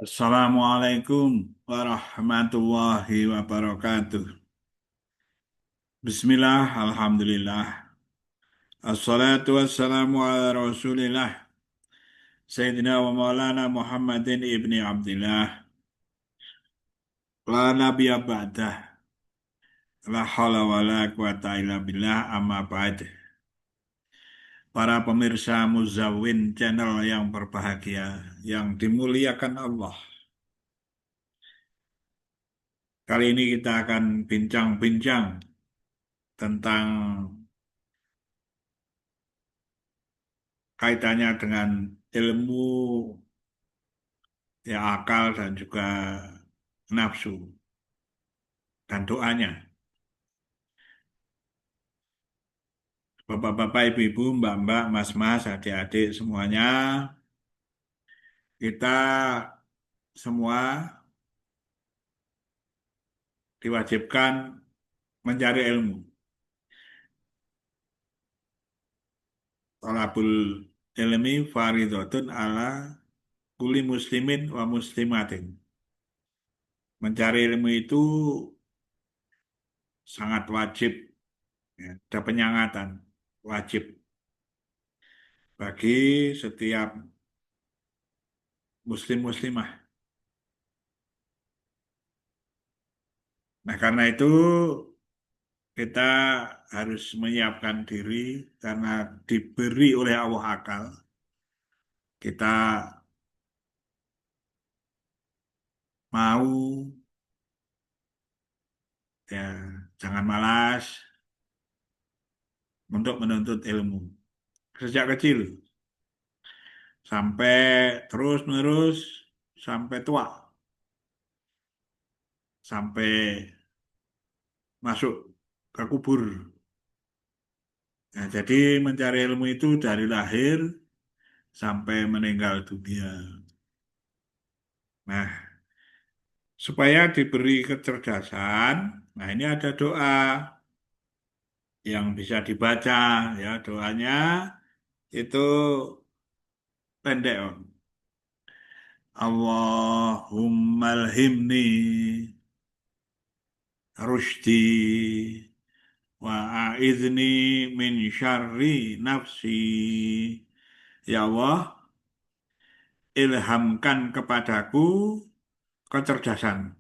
Assalamualaikum warahmatullahi wabarakatuh. Bismillah, alhamdulillah. Assalatu wassalamu ala rasulillah. Sayyidina wa maulana Muhammadin ibni Abdillah. La nabiyya ba'dah. La hawla wa la quwata illa billah amma ba'd. Para pemirsa Muzawin channel yang berbahagia, yang dimuliakan Allah. Kali ini kita akan bincang-bincang tentang kaitannya dengan ilmu, ya akal dan juga nafsu dan doanya. Bapak-bapak, ibu-ibu, mbak-mbak, mas-mas, adik-adik semuanya, kita semua diwajibkan mencari ilmu. Thalabul ilmi faridotun ala kulli muslimin wa muslimatin. Mencari ilmu itu sangat wajib, ya, ada penyangatan wajib bagi setiap muslim-muslimah. Nah, karena itu kita harus menyiapkan diri karena diberi oleh Allah akal. Kita mau, ya, jangan malas untuk menuntut ilmu. Sejak kecil sampai terus-menerus sampai tua, sampai masuk ke kubur. Nah, jadi mencari ilmu itu dari lahir sampai meninggal dunia. Nah, supaya diberi kecerdasan, nah ini ada doa yang bisa dibaca, ya doanya itu pendek, Om. Allahumma alhimni rushdi wa a'idhni min syarri nafsi. Ya Allah, ilhamkan kepadaku kecerdasan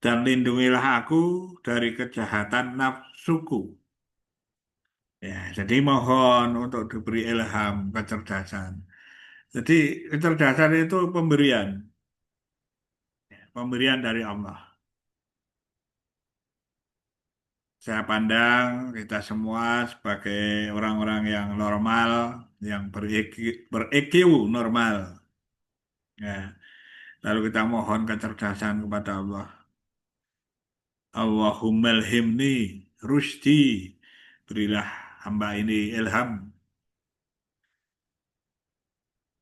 dan lindungilah aku dari kejahatan nafsuku. Ya, jadi mohon untuk diberi ilham kecerdasan. Jadi kecerdasan itu pemberian, pemberian dari Allah. Saya pandang kita semua sebagai orang-orang yang normal, yang ber-EQ normal. Ya, lalu kita mohon kecerdasan kepada Allah. Allahumma ilhimni rushdi. Berilah hamba ini ilham,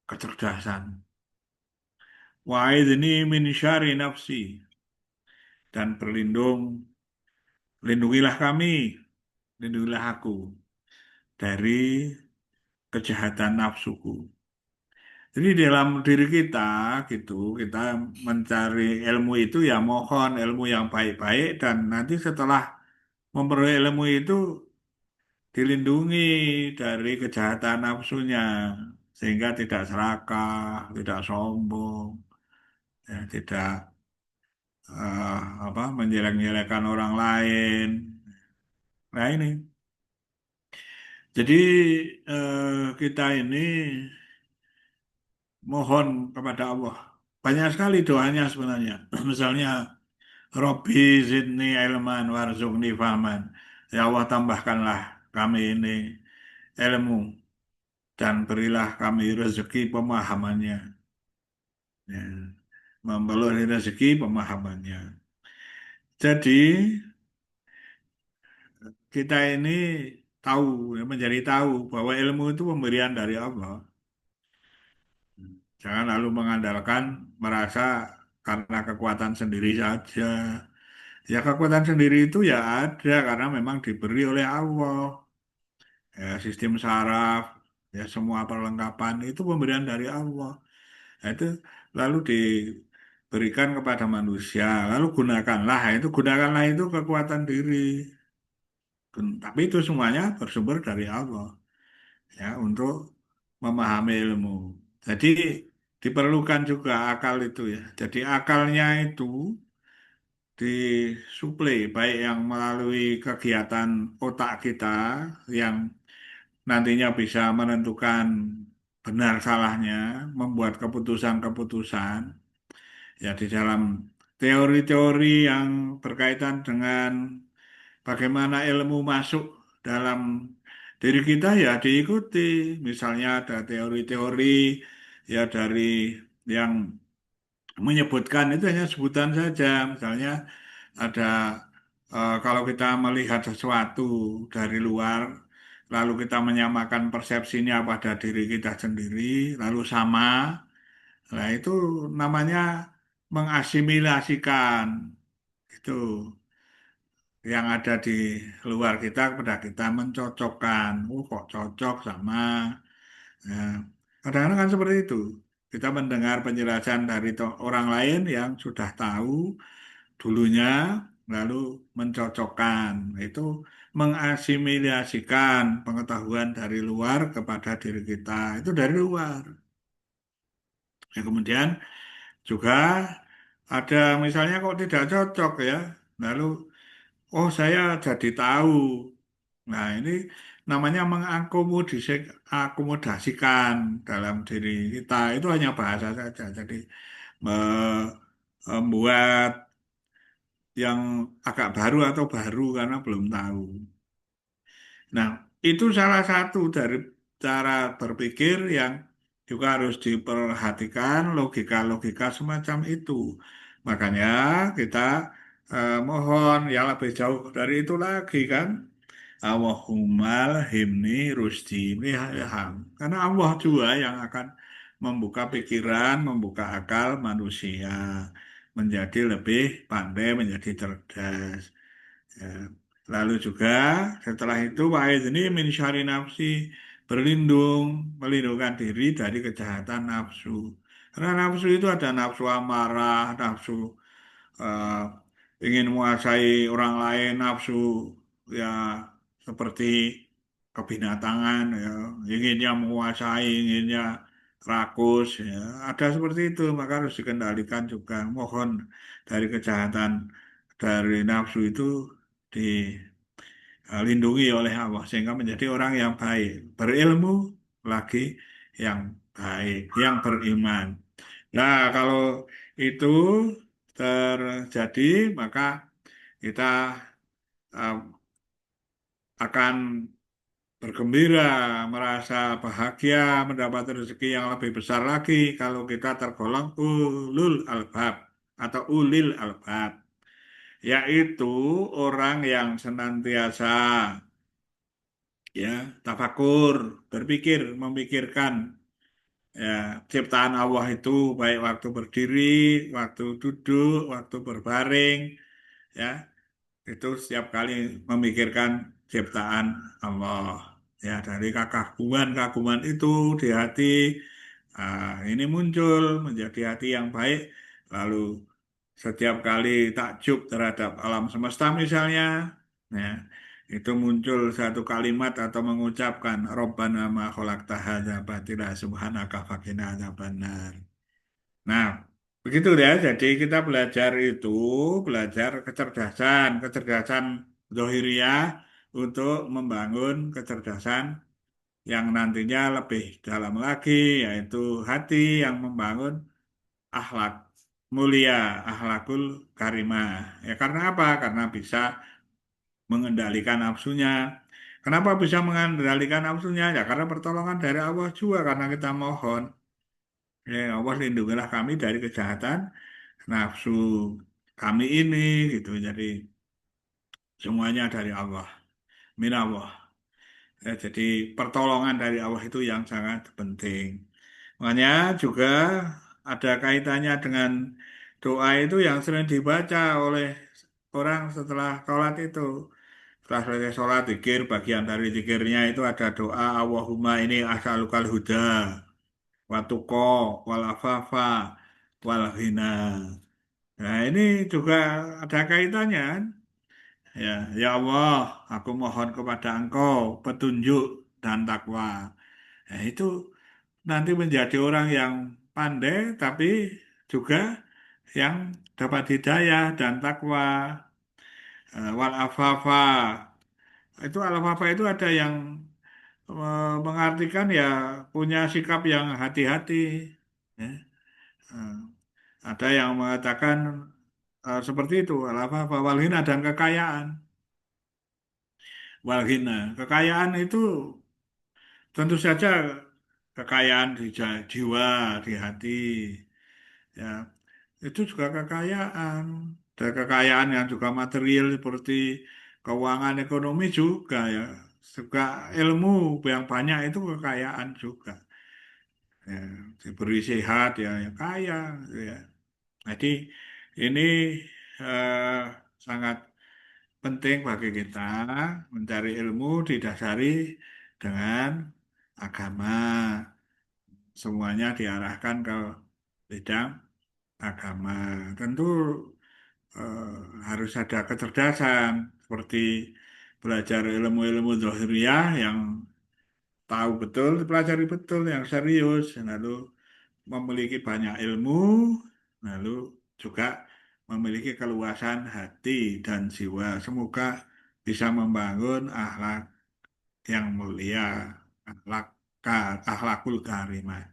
kecerdasan. Wa'idni min syari nafsi. Dan lindungilah kami, lindungilah aku dari kejahatan nafsuku. Jadi dalam diri kita gitu, kita mencari ilmu itu ya mohon ilmu yang baik-baik dan nanti setelah memperoleh ilmu itu dilindungi dari kejahatan nafsunya sehingga tidak serakah, tidak sombong, ya, tidak menjelek-jelekan orang lain. Nah ini, jadi kita ini mohon kepada Allah. Banyak sekali doanya sebenarnya. Misalnya, Robbi zidni ilman warzuqni fahman. Ya Allah tambahkanlah kami ini ilmu dan berilah kami rezeki pemahamannya. Ya, memberi rezeki pemahamannya. Jadi kita ini tahu, ya, menjadi tahu bahwa ilmu itu pemberian dari Allah. Jangan lalu mengandalkan merasa karena kekuatan sendiri saja. Ya kekuatan sendiri itu ya ada karena memang diberi oleh Allah. Ya, sistem saraf, ya semua perlengkapan itu pemberian dari Allah. Nah, itu lalu diberikan kepada manusia, lalu gunakanlah. Itu gunakanlah itu kekuatan diri. Tapi itu semuanya bersumber dari Allah ya untuk memahami ilmu. Jadi diperlukan juga akal itu ya. Jadi akalnya itu disuplai baik yang melalui kegiatan otak kita yang nantinya bisa menentukan benar salahnya, membuat keputusan-keputusan ya di dalam teori-teori yang berkaitan dengan bagaimana ilmu masuk dalam diri kita ya diikuti. Misalnya ada teori-teori ya dari yang menyebutkan itu hanya sebutan saja. Misalnya ada kalau kita melihat sesuatu dari luar, lalu kita menyamakan persepsinya pada diri kita sendiri, lalu sama, nah itu namanya mengasimilasikan itu yang ada di luar kita kepada kita mencocokkan. Oh kok cocok sama. Nah, kadang-kadang kan seperti itu. Kita mendengar penjelasan dari orang lain yang sudah tahu dulunya, lalu mencocokkan. Itu mengasimilasikan pengetahuan dari luar kepada diri kita. Itu dari luar. Ya, kemudian juga ada misalnya kok tidak cocok ya. Lalu, oh saya jadi tahu. Nah, ini namanya mengakomodasikan dalam diri kita. Itu hanya bahasa saja. Jadi membuat yang agak baru atau baru karena belum tahu. Nah, itu salah satu dari cara berpikir yang juga harus diperhatikan logika-logika semacam itu. Makanya kita mohon ya lebih jauh dari itu lagi kan. Allahumma himni rusdi ini ilham. Karena Allah juga yang akan membuka pikiran, membuka akal manusia menjadi lebih pandai, menjadi cerdas. Ya. Lalu juga setelah itu wa'id ini min syari nafsi berlindung, melindungkan diri dari kejahatan nafsu. Karena nafsu itu ada nafsu amarah, nafsu eh, ingin menguasai orang lain, nafsu ya seperti kebinatangan ya, inginnya menguasai, inginnya rakus ya, ada seperti itu maka harus dikendalikan juga. Mohon dari kejahatan dari nafsu itu dilindungi oleh Allah sehingga menjadi orang yang baik, berilmu lagi yang baik, yang beriman. Nah, kalau itu terjadi, maka kita eh, akan bergembira, merasa bahagia, mendapat rezeki yang lebih besar lagi kalau kita tergolong ulul albab atau ulil albab, yaitu orang yang senantiasa ya tafakur, berpikir, memikirkan ya ciptaan Allah itu baik waktu berdiri, waktu duduk, waktu berbaring, ya itu setiap kali memikirkan ciptaan Allah. Ya dari kekaguman-kaguman itu di hati ini muncul menjadi hati yang baik. Lalu setiap kali takjub terhadap alam semesta misalnya, ya, itu muncul satu kalimat atau mengucapkan Rabbana ma khalaqta hadza batila subhanaka faqina adzabannar. Nah, begitu ya. Jadi kita belajar itu, belajar kecerdasan, kecerdasan zahiriyah untuk membangun kecerdasan yang nantinya lebih dalam lagi, yaitu hati yang membangun akhlak mulia, akhlakul karimah. Ya karena apa? Karena bisa mengendalikan nafsunya. Kenapa bisa mengendalikan nafsunya? Ya karena pertolongan dari Allah juga, karena kita mohon. Ya Allah lindungilah kami dari kejahatan nafsu kami ini gitu. Jadi semuanya dari Allah, minallah. Ya, jadi pertolongan dari Allah itu yang sangat penting. Makanya juga ada kaitannya dengan doa itu yang sering dibaca oleh orang setelah sholat itu. Setelah selesai sholat, zikir, bagian dari zikirnya itu ada doa Allahumma ini as'alukal huda, watuko, walafafa. wal ghina. Nah, ini juga ada kaitannya kan? Ya, ya Allah, aku mohon kepada Engkau petunjuk dan takwa. Nah, itu nanti menjadi orang yang pandai, tapi juga yang dapat hidayah dan takwa. Wal afafa. Itu al afafa itu ada yang mengartikan ya punya sikap yang hati-hati. Ya. Eh, Ada yang mengatakan seperti itu, al afafa wal ghina dan kekayaan. Wal ghina. Kekayaan itu tentu saja kekayaan di jiwa, di hati, ya itu juga kekayaan. Dan kekayaan yang juga material seperti keuangan ekonomi juga ya, juga ilmu yang banyak itu kekayaan juga. Ya, diberi sehat ya, ya kaya, gitu ya. Jadi ini eh, sangat penting bagi kita mencari ilmu didasari dengan agama. Semuanya diarahkan ke bidang agama. Tentu harus ada kecerdasan seperti belajar ilmu-ilmu zahiriyah yang tahu betul, dipelajari betul, yang serius, lalu memiliki banyak ilmu, lalu juga memiliki keluasan hati dan jiwa. Semoga bisa membangun akhlak yang mulia, akhlak akhlakul karimah.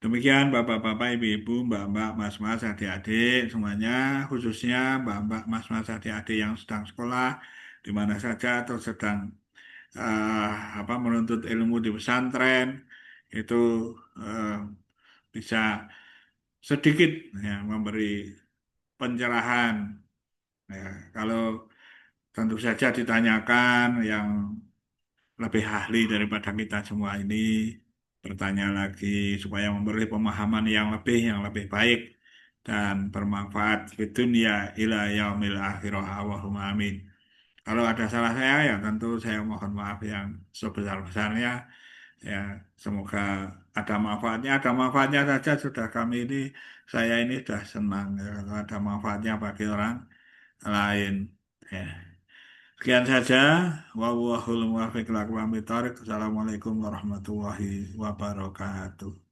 Demikian Bapak-bapak, Ibu-ibu, Mbak-mbak, Mas-mas, adik-adik semuanya, khususnya Mbak-mbak, Mas-mas, adik-adik yang sedang sekolah di mana saja atau sedang eh, menuntut ilmu di pesantren itu eh, bisa sedikit ya memberi pencerahan. Ya, kalau tentu saja ditanyakan yang lebih ahli daripada kita semua ini bertanya lagi supaya memberi pemahaman yang lebih baik dan bermanfaat di dunia ila yaumil akhirah Allahumma amin. Kalau ada salah saya ya tentu saya mohon maaf yang sebesar-besarnya ya, semoga ada manfaatnya saja sudah kami ini saya ini sudah senang ya, kalau ada manfaatnya bagi orang lain ya. Sekian saja. Wallahul muwaffiq ila aqwamit thoriq. Assalamualaikum warahmatullahi wabarakatuh.